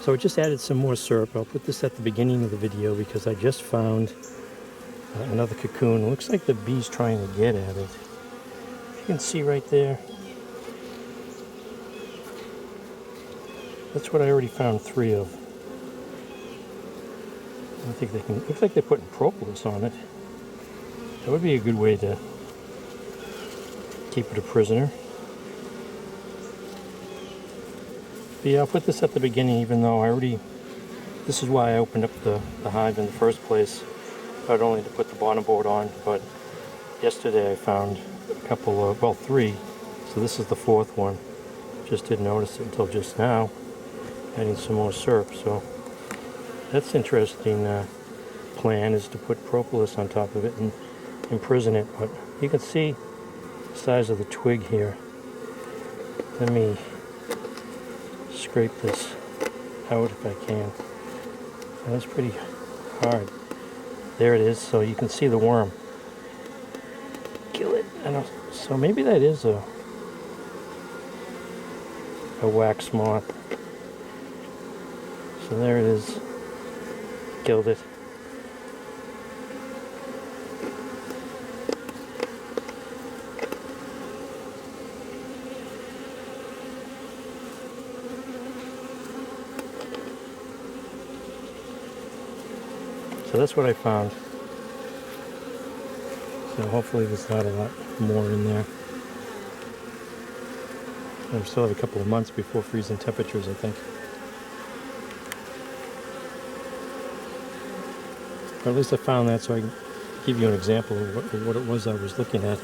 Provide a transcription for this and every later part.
So I just added some more syrup. I'll put this at the beginning of the video because I just found another cocoon. It looks like the bee's trying to get at it. You can see right there. That's what I already found 3 of. I don't think they can. Looks like they're putting propolis on it. That would be a good way to keep it a prisoner. But yeah, I'll put this at the beginning, even though I already. This is why I opened up the hive in the first place. Not only to put the bottom board on, but yesterday I found a couple of, well, 3. So this is the 4th one. Just didn't notice it until just now. Adding some more syrup. So that's interesting. Plan is to put propolis on top of it and imprison it. But you can see the size of the twig here. Let me scrape this out if I can. That's pretty hard. There it is. So you can see the worm. Kill it. So maybe that is a wax moth. So there it is. Killed it. So that's what I found. So hopefully there's not a lot more in there. And we still have a couple of months before freezing temperatures, I think. Or at least I found that so I can give you an example of what it was I was looking at.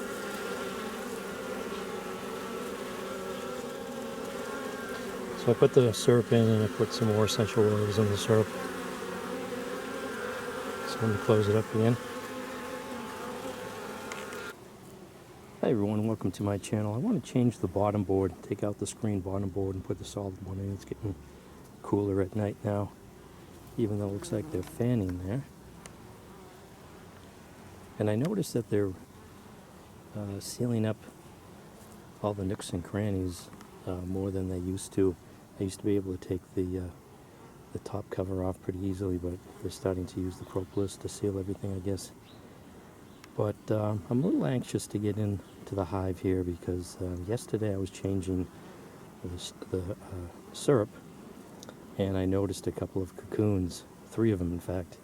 So I put the syrup in and I put some more essential oils in the syrup. So let me close it up again. Hi everyone, welcome to my channel. I want to change the bottom board, take out the screen bottom board and put the solid one in. It's getting cooler at night now, even though it looks like they're fanning there. And I noticed that they're sealing up all the nooks and crannies more than they used to. I used to be able to take the top cover off pretty easily, but they're starting to use the propolis to seal everything, I guess. But I'm a little anxious to get into the hive here because yesterday I was changing the syrup and I noticed a couple of cocoons, 3 of them in fact.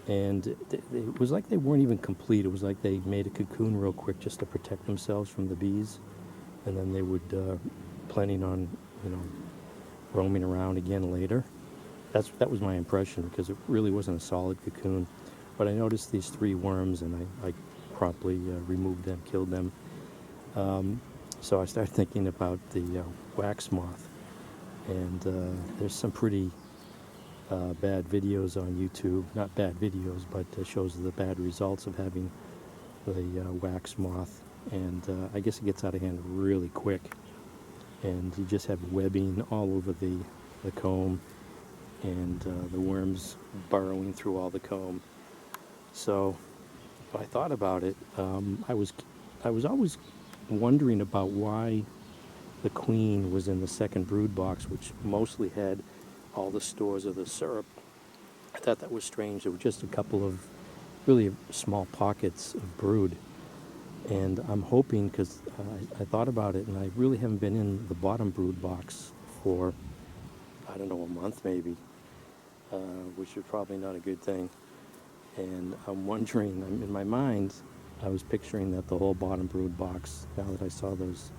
And it was like they weren't even complete. It was like they made a cocoon real quick just to protect themselves from the bees. And then they would, planning on, roaming around again later. That was my impression because it really wasn't a solid cocoon. But I noticed these 3 worms and I promptly removed them, killed them. So I started thinking about the wax moth. And there's some pretty bad videos on YouTube. Not bad videos, but shows the bad results of having the wax moth. And I guess it gets out of hand really quick. And you just have webbing all over the comb. And the worms burrowing through all the comb. So I thought about it. I was always wondering about why the queen was in the second brood box, which mostly had all the stores of the syrup. I thought that was strange. There were just a couple of really small pockets of brood. And I'm hoping, because I thought about it, and I really haven't been in the bottom brood box for, I don't know, a month maybe, which is probably not a good thing. And I'm wondering, in my mind, I was picturing that the whole bottom brood box, now that I saw those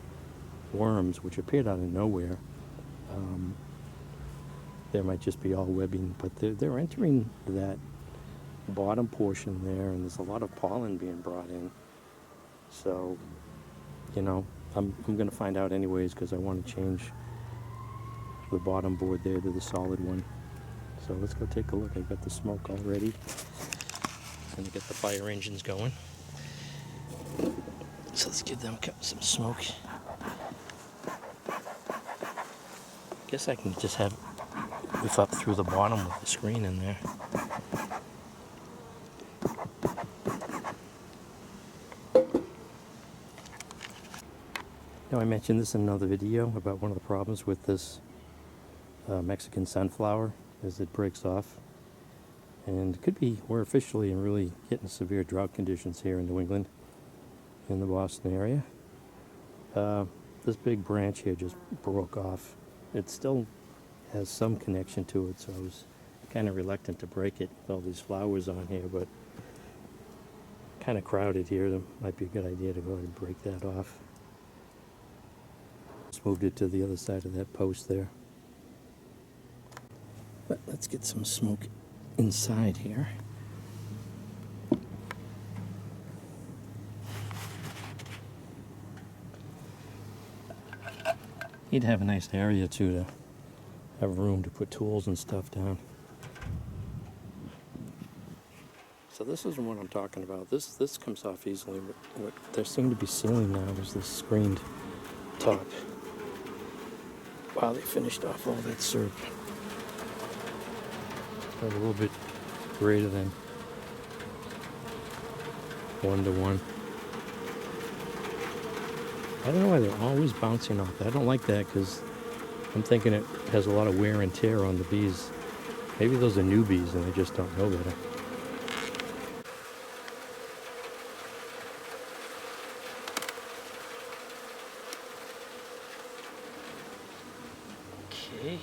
worms, which appeared out of nowhere, there might just be all webbing, but they're entering that bottom portion there, and there's a lot of pollen being brought in. So, I'm going to find out anyways because I want to change the bottom board there to the solid one. So let's go take a look. I've got the smoke already. Going to get the fire engines going. So let's give them some smoke. Guess I can just have whiff up through the bottom of the screen in there. Now I mentioned this in another video about one of the problems with this Mexican sunflower as it breaks off. And it could be we're officially really getting severe drought conditions here in New England, in the Boston area. This big branch here just broke off. It still has some connection to it, so I was kind of reluctant to break it with all these flowers on here, but kind of crowded here. It might be a good idea to go ahead and break that off. Just moved it to the other side of that post there. But let's get some smoke inside here. You'd have a nice area too to have room to put tools and stuff down. So this is what I'm talking about. This comes off easily. What there seem to be sealing now is this screened top. Wow, they finished off all that syrup. A little bit greater than 1:1. I don't know why they're always bouncing off that. I don't like that because I'm thinking it has a lot of wear and tear on the bees. Maybe those are newbies and they just don't know better. Okay.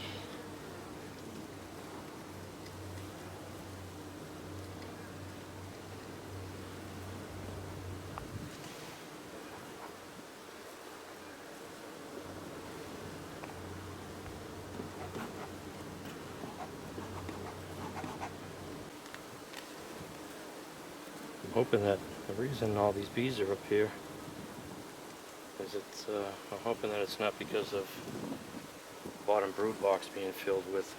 I'm hoping that the reason all these bees are up here is I'm hoping that it's not because of the bottom brood box being filled with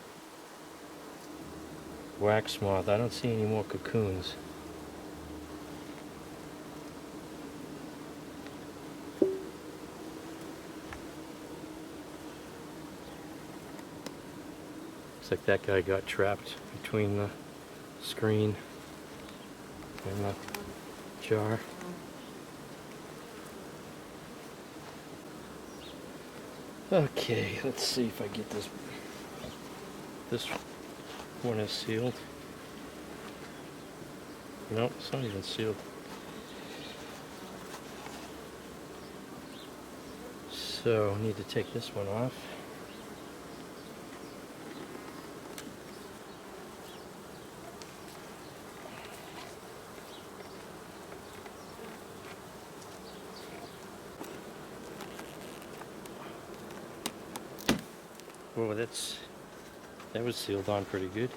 wax moth. I don't see any more cocoons. Looks like that guy got trapped between the screen and the jar. Okay, let's see if I get this. This one is sealed. No, it's not even sealed. So I need to take this one off. Oh, that was sealed on pretty good.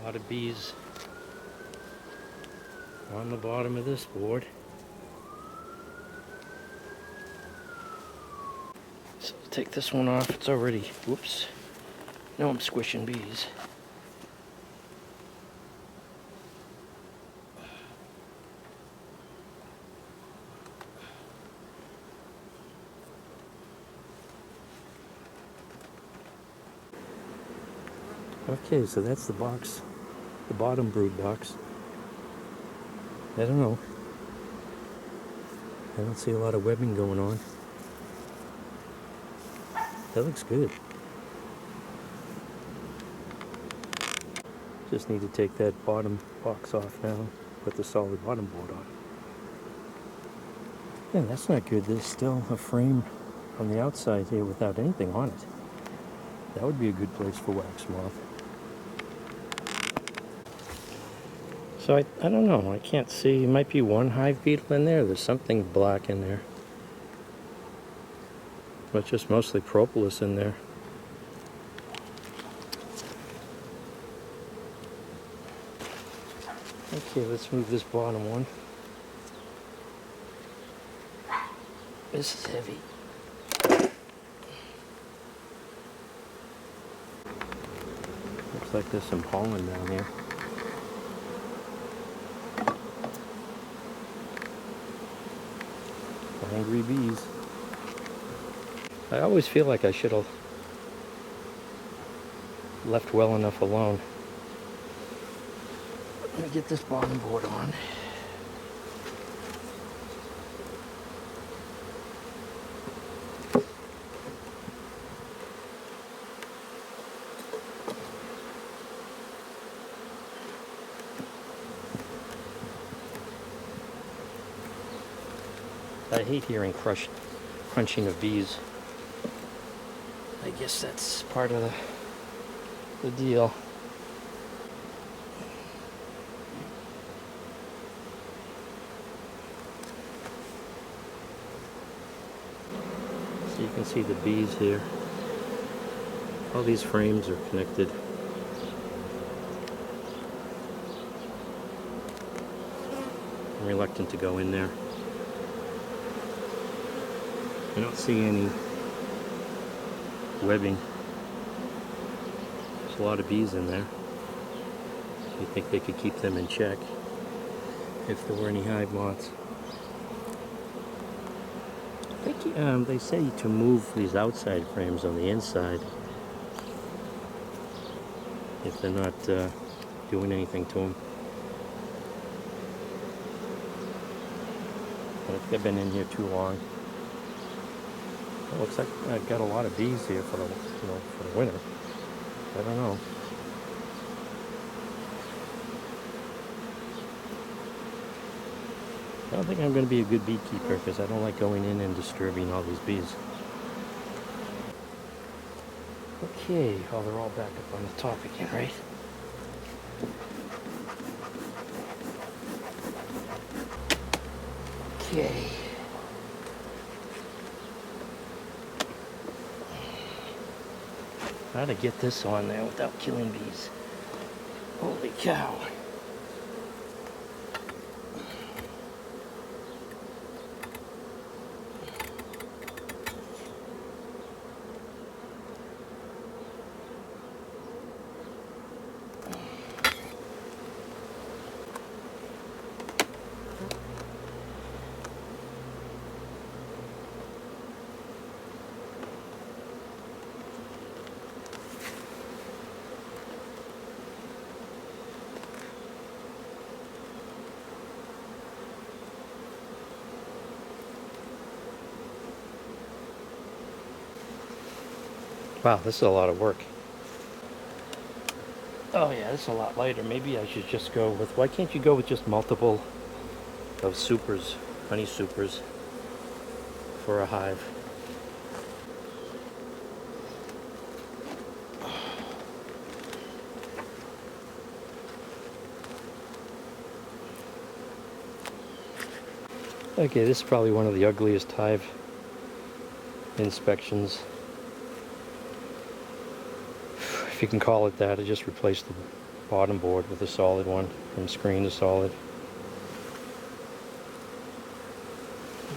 A lot of bees on the bottom of this board. So I'll take this one off. It's already, whoops. Now I'm squishing bees. Okay, so that's the box, the bottom brood box. I don't know. I don't see a lot of webbing going on. That looks good. Just need to take that bottom box off now, put the solid bottom board on. Yeah, that's not good. There's still a frame on the outside here without anything on it. That would be a good place for wax moth. So I don't know, I can't see. It might be one hive beetle in there. There's something black in there. But just mostly propolis in there. Okay, let's move this bottom one. This is heavy. Looks like there's some pollen down here. Angry bees. I always feel like I should have left well enough alone. Let me get this bottom board on. I hate hearing crunching of bees. I guess that's part of the deal. So you can see the bees here. All these frames are connected. I'm reluctant to go in there. I don't see any webbing. There's a lot of bees in there. You think they could keep them in check if there were any hive moths. I think they say to move these outside frames on the inside if they're not doing anything to them. I think they've been in here too long. It looks like I've got a lot of bees here for the winter. I don't know. I don't think I'm going to be a good beekeeper because I don't like going in and disturbing all these bees. Okay, oh, they're all back up on the top again, right? Okay. How to get this on there without killing bees? Holy cow. Wow, this is a lot of work. Oh yeah, this is a lot lighter. Maybe I should just go with, why can't you go with just multiple of supers, honey supers for a hive? Okay, this is probably one of the ugliest hive inspections, if you can call it that. I just replaced the bottom board with a solid one, from screen to solid.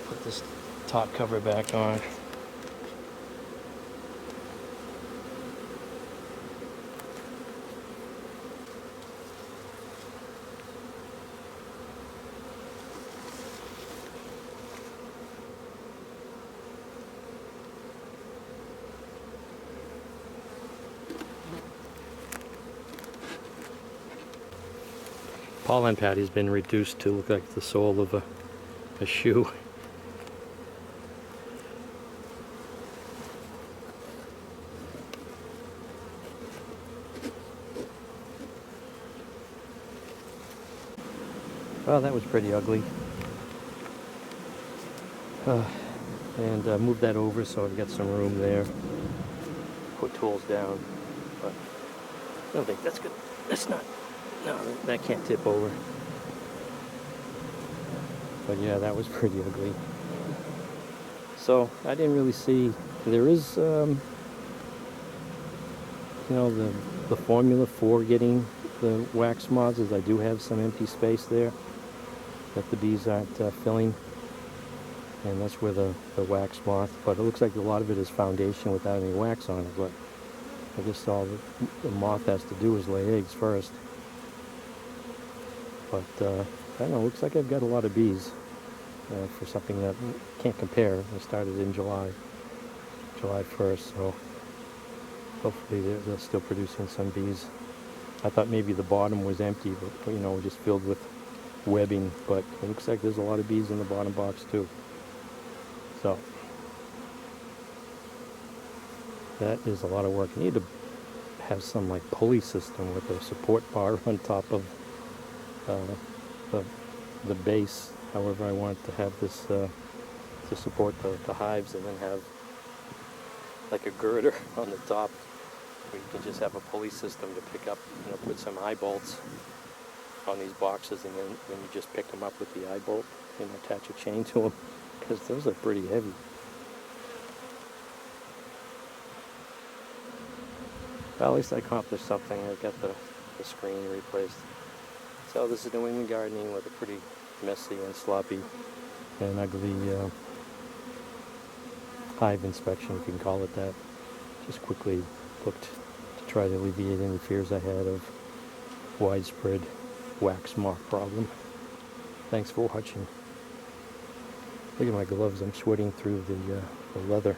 Put this top cover back on. Pollen patty's been reduced to look like the sole of a shoe. Well, that was pretty ugly. And move that over so I've got some room there. Put tools down. But I don't think that's good. That's not. No, that can't tip over. But yeah, that was pretty ugly. So I didn't really see. There is, you know, the formula for getting the wax moths is I do have some empty space there that the bees aren't filling, and that's where the wax moth. But it looks like a lot of it is foundation without any wax on it. But I guess all the moth has to do is lay eggs first. But I don't know, looks like I've got a lot of bees for something that can't compare. I started in July 1st, so hopefully they're still producing some bees. I thought maybe the bottom was empty, but you know, just filled with webbing, but it looks like there's a lot of bees in the bottom box too. So that is a lot of work. I need to have some like pulley system with a support bar on top of the base, however I want to have this to support the hives, and then have like a girder on the top where you can just have a pulley system to pick up, put some eye bolts on these boxes, and then you just pick them up with the eye bolt and attach a chain to them, because those are pretty heavy. Well, at least I accomplished something. I got the screen replaced. So this is New England gardening with a pretty messy and sloppy and ugly hive inspection, if you can call it that. Just quickly looked to try to alleviate any fears I had of widespread wax moth problem. Thanks for watching. Look at my gloves. I'm sweating through the leather.